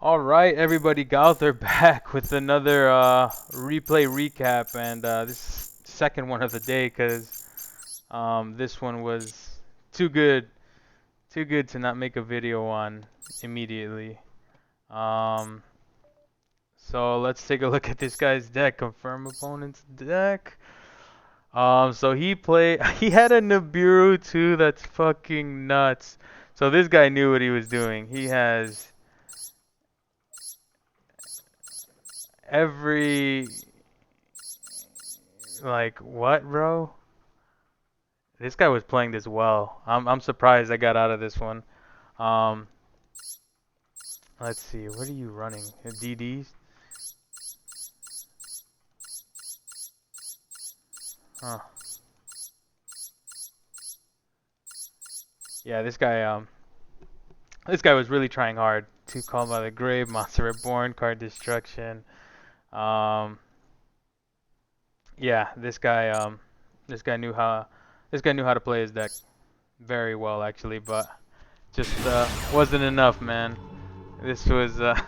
All right, everybody, Gauther back with another replay recap, and this is the second one of the day because this one was too good, too good to not make a video on immediately. Um, so let's take a look at this guy's deck. Confirm opponent's deck. So he had a Nibiru too. That's fucking nuts. So this guy knew what he was doing. He has every like what, bro? This guy was playing this well. I'm surprised I got out of this one. Um, let's see. What are you running? DDs? Huh. Yeah, this guy was really trying hard to call by the grave, monster reborn, card destruction. Um, yeah, this guy knew how to play his deck very well actually, but just wasn't enough, man. This was a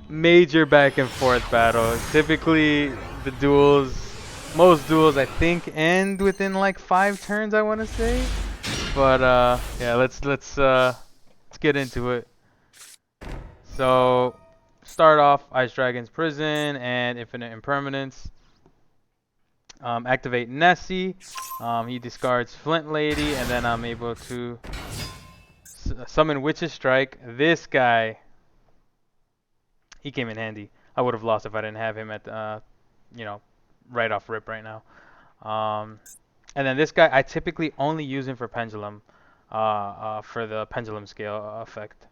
major back and forth battle. Typically, the most duels I think end within like 5 turns, I want to say. But yeah, let's get into it. So start off Ice Dragon's Prison and Infinite Impermanence. Activate Nessie. He discards Flint Lady, and then I'm able to summon Witch's Strike. This guy, he came in handy. I would have lost if I didn't have him at you know, right off rip right now. And then this guy, I typically only use him for Pendulum, for the Pendulum Scale effect.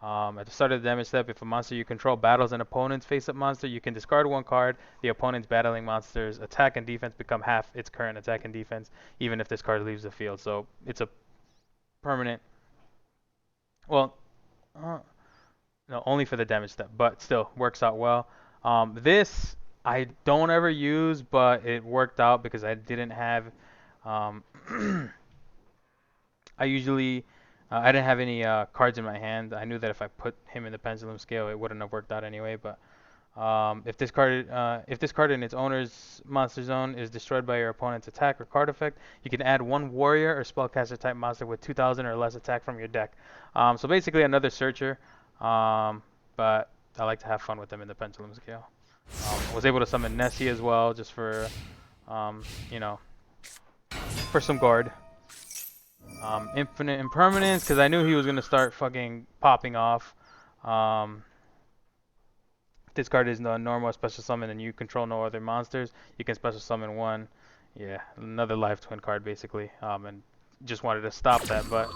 At the start of the damage step, if a monster you control battles an opponent's face-up monster, you can discard one card. The opponent's battling monster's attack and defense become half its current attack and defense, even if this card leaves the field. So it's a permanent. Well, uh, no, only for the damage step, but still works out well. This I don't ever use, but it worked out because I didn't have. Um, I didn't have any cards in my hand. I knew that if I put him in the pendulum scale, it wouldn't have worked out anyway. But if this card in its owner's monster zone is destroyed by your opponent's attack or card effect, you can add one warrior or spellcaster type monster with 2,000 or less attack from your deck. So basically another searcher, but I like to have fun with them in the pendulum scale. Was able to summon Nessie as well, just for you know, for some guard. Infinite Impermanence, because I knew he was going to start fucking popping off. Um, this card is a normal special summon and you control no other monsters. You can special summon one. Yeah, another life twin card basically. And just wanted to stop that, but...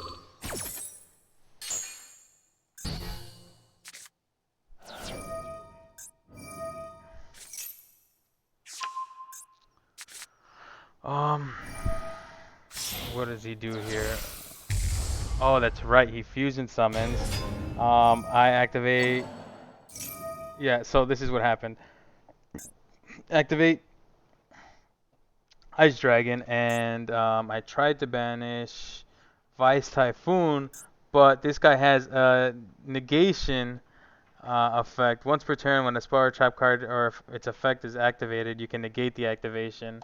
Um, what does he do here? Oh, that's right, he fusion summons. I activate... Yeah, so this is what happened. Activate Ice Dragon, and I tried to banish Vice Typhoon, but this guy has a negation effect. Once per turn, when a spell or trap card or if its effect is activated, you can negate the activation.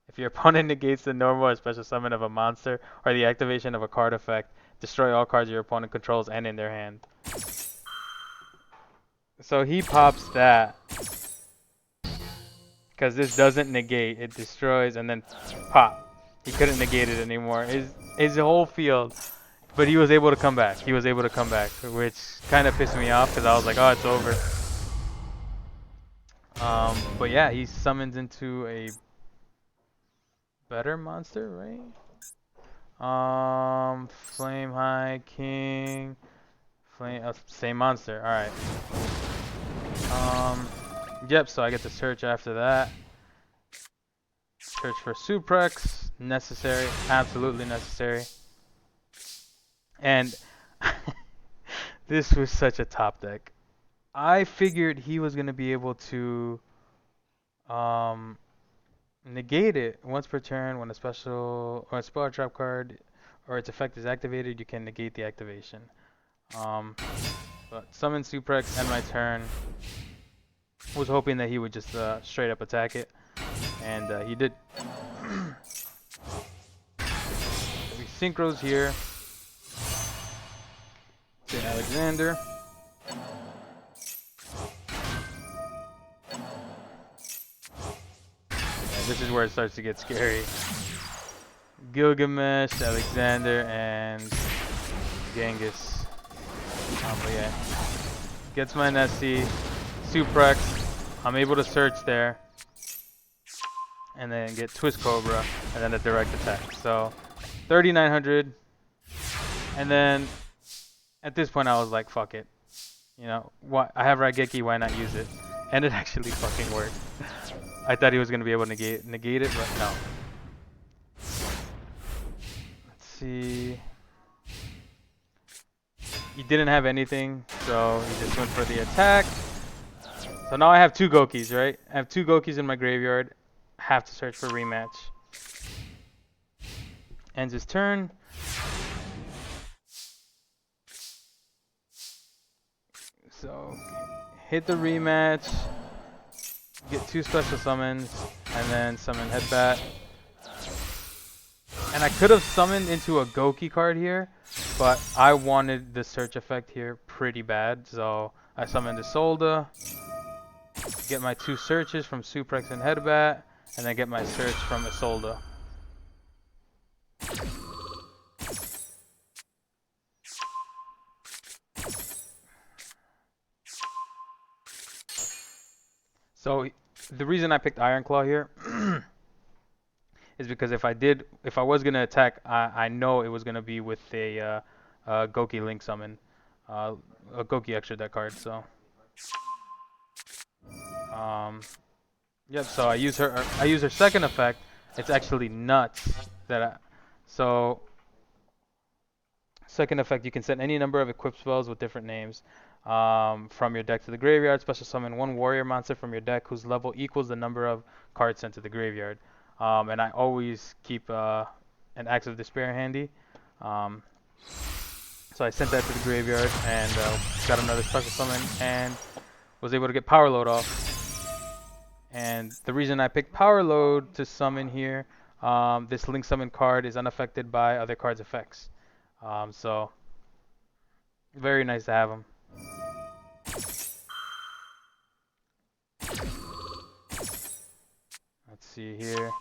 If your opponent negates the normal or special summon of a monster or the activation of a card effect, destroy all cards your opponent controls and in their hand. So he pops that. Because this doesn't negate, it destroys and then pop. He couldn't negate it anymore. His whole field. But he was able to come back. He was able to come back, which kind of pissed me off because I was like, oh, it's over. But yeah, he summons into a better monster, right? Flame High King. Same monster. All right. Yep. So I get to search after that. Search for Suprex. Necessary. Absolutely necessary. And this was such a top deck. I figured he was gonna be able to negate it once per turn when a special or a spell or trap card or its effect is activated. You can negate the activation. But summon suplex end my turn. Was hoping that he would just straight up attack it, and he did. We synchros here. To Alexander. This is where it starts to get scary. Gilgamesh, Alexander, and Genghis. But yeah, gets my Nessie, suplex. I'm able to search there, and then get Twist Cobra, and then a direct attack. So 3,900, and then at this point I was like, fuck it. You know, what? I have Raigeki, why not use it? And it actually fucking worked. I thought he was gonna be able to negate it, but no. Let's see. He didn't have anything, so he just went for the attack. So now I have 2 Goukis, right? I have 2 Goukis in my graveyard. Have to search for rematch. Ends his turn. So hit the rematch. Get 2 special summons, and then summon Headbat. And I could have summoned into a Gouki card here, but I wanted the search effect here pretty bad, so I summoned Isolde, get my 2 searches from Suplex and Headbat, and then get my search from Isolde. So the reason I picked Iron Claw here is because if I was gonna attack, I know it was gonna be with a Gouki Link summon, a Gouki extra deck card. So, yep. So I use her second effect. It's actually nuts that so second effect, you can send any number of equipped spells with different names from your deck to the graveyard. Special summon 1 warrior monster from your deck whose level equals the number of cards sent to the graveyard. And I always keep an Axe of Despair handy. So I sent that to the graveyard and got another special summon and was able to get Power Load off. And the reason I picked Power Load to summon here, this Link Summon card is unaffected by other cards' effects. So very nice to have him. Let's see here.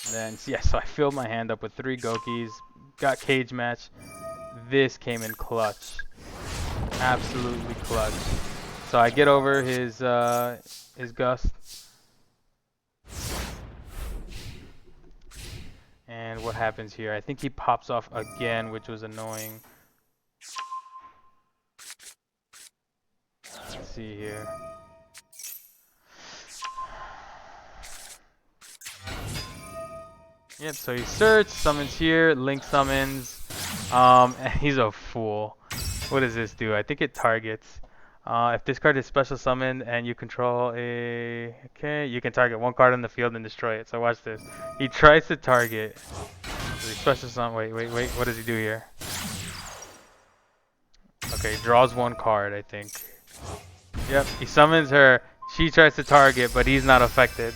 And then yeah, so I filled my hand up with 3 Goukis, got Cage Match. This came in clutch, absolutely clutch. So I get over his Gust, and what happens here? I think he pops off again, which was annoying. Let's see here. Yep, so he search, summons here, Link summons, and he's a fool. What does this do? I think it targets. If this card is special summoned and you control a... Okay, you can target 1 card on the field and destroy it. So watch this. He tries to target. So special summon... Wait. What does he do here? Okay, draws 1 card, I think. Yep, he summons her. She tries to target, but he's not affected.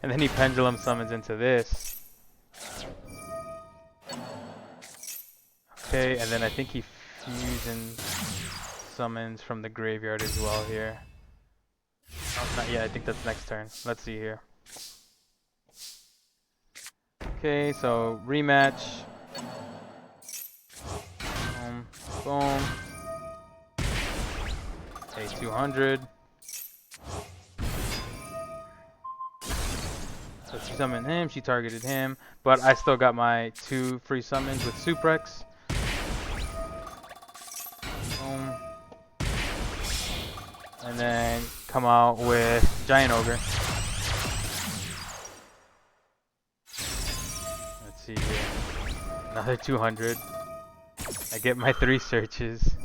And then he pendulum summons into this. Okay, and then I think he fusion summons from the graveyard as well here. Oh, not yet. I think that's next turn. Let's see here. Okay, so rematch. Boom. Okay, 200. So she summoned him, she targeted him, but I still got my 2 free summons with Suplex. Boom. And then come out with Giant Ogre. Let's see here. Another 200. I get my 3 searches.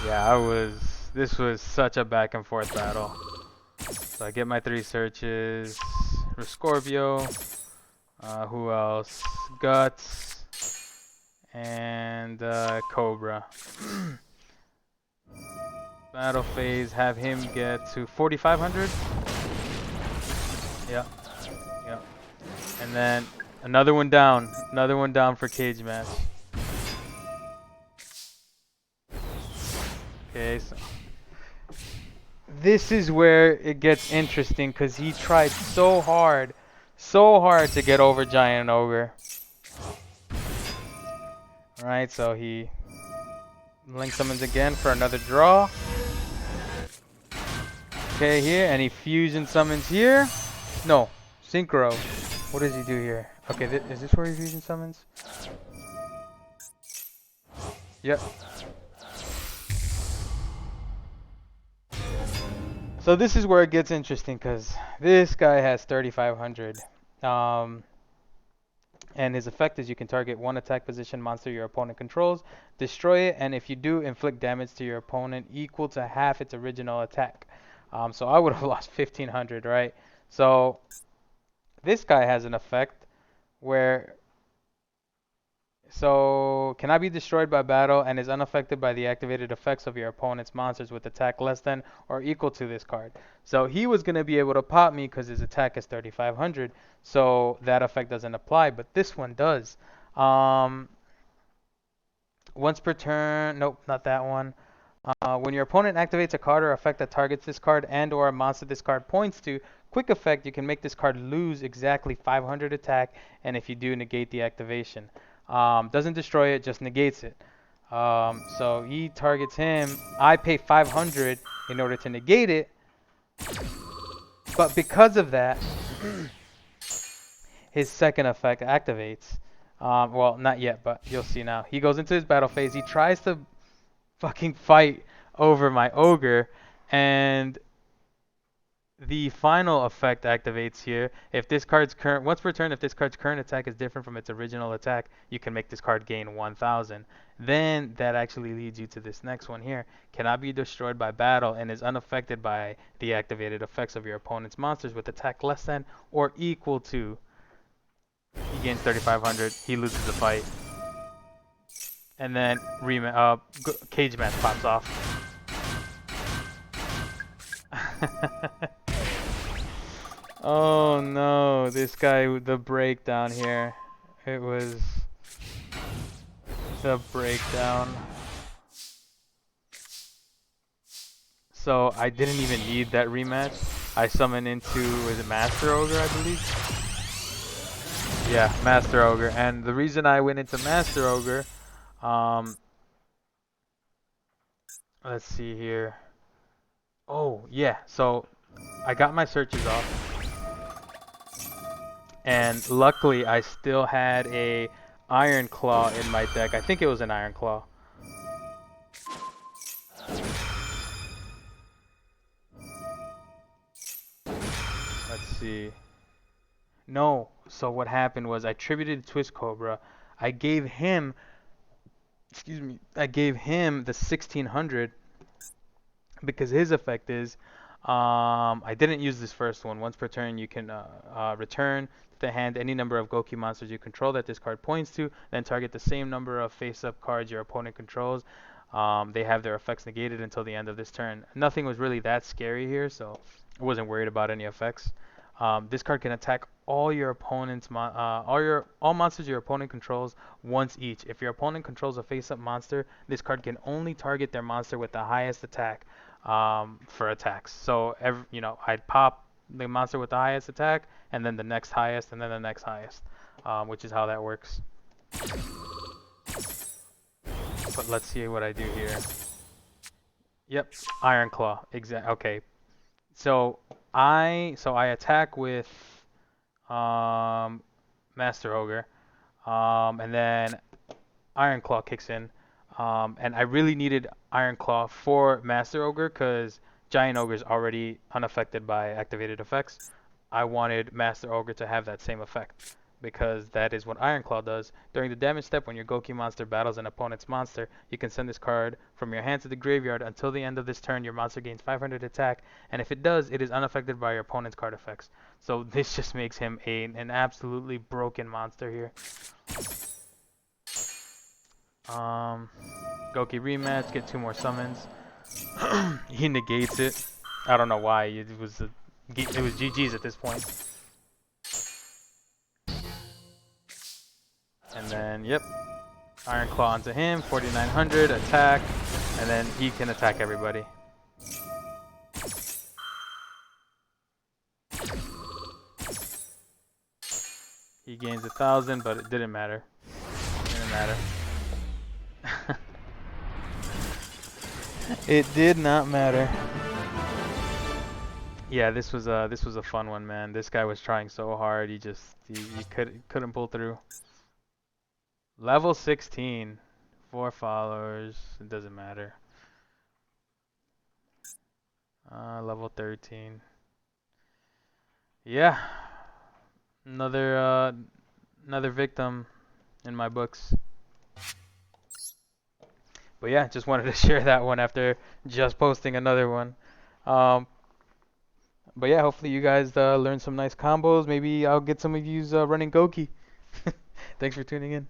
Yeah, this was such a back and forth battle. So I get my 3 searches. Scorpio. Who else? Guts. and Cobra. Battle phase, have him get to 4,500. Yeah, yeah. And then another one down for cage match. Okay, so this is where it gets interesting because he tried so hard to get over Giant Ogre. Alright, so he link summons again for another draw. Okay, here, and he fusion summons here. No, Synchro. What does he do here? Okay, is this where he fusion summons? Yep. So this is where it gets interesting because this guy has 3,500. And his effect is you can target one attack position monster your opponent controls, destroy it, and if you do, inflict damage to your opponent equal to half its original attack. So I would have lost 1,500, right? So this guy has an effect where cannot be destroyed by battle and is unaffected by the activated effects of your opponent's monsters with attack less than or equal to this card. So he was going to be able to pop me because his attack is 3,500, so that effect doesn't apply, but this one does. Once per turn, nope, not that one. When your opponent activates a card or effect that targets this card and or a monster this card points to, quick effect, you can make this card lose exactly 500 attack, and if you do, negate the activation. Doesn't destroy it, just negates it. So he targets him. I pay 500 in order to negate it, but because of that, his second effect activates. Well, not yet, but you'll see now. He goes into his battle phase. He tries to fucking fight over my ogre, and the final effect activates here. If this card's once per turn, if this card's current attack is different from its original attack, you can make this card gain 1,000. Then that actually leads you to this next one here. Cannot be destroyed by battle and is unaffected by the activated effects of your opponent's monsters with attack less than or equal to. He gains 3,500. He loses the fight. And then cage match pops off. Oh no, this guy, the breakdown here. It was the breakdown. So I didn't even need that rematch. I summoned into, was it Master Ogre, I believe? Yeah, Master Ogre. And the reason I went into Master Ogre, let's see here. Oh, yeah. So I got my searches off. And luckily I still had a Iron Claw in my deck. I think it was an Iron Claw. Let's see. No, so what happened was I tributed Twist Cobra. I gave him, I gave him the 1,600 because his effect is, I didn't use this first one. Once per turn, you can return to the hand any number of Gouki monsters you control that this card points to, then target the same number of face-up cards your opponent controls. They have their effects negated until the end of this turn. Nothing was really that scary here, so I wasn't worried about any effects. This card can attack all your opponent's all monsters your opponent controls once each. If your opponent controls a face-up monster, this card can only target their monster with the highest attack for attacks. So I'd pop the monster with the highest attack, and then the next highest, and then the next highest, which is how that works. But let's see what I do here. Yep, Iron Claw. Okay. So I attack with Master Ogre, and then Iron Claw kicks in, and I really needed Iron Claw for Master Ogre because Giant Ogre is already unaffected by activated effects. I wanted Master Ogre to have that same effect because that is what Iron Claw does. During the damage step, when your Gouki monster battles an opponent's monster, you can send this card from your hand to the graveyard. Until the end of this turn, your monster gains 500 attack, and if it does, it is unaffected by your opponent's card effects. So this just makes him an absolutely broken monster here. Um, Gouki rematch, get 2 more summons. He negates it. I don't know why. It was GG's at this point. And then, yep, Iron Claw onto him, 4900 attack, and then he can attack everybody. He gains 1000, but it didn't matter. Didn't matter. It did not matter. Yeah, this was a fun one, man. This guy was trying so hard. He couldn't pull through. Level 16, 4 followers. It doesn't matter. Level 13. Yeah, another victim in my books. But yeah, just wanted to share that one after just posting another one. But yeah, hopefully you guys learn some nice combos. Maybe I'll get some of yous running Gouki. Thanks for tuning in.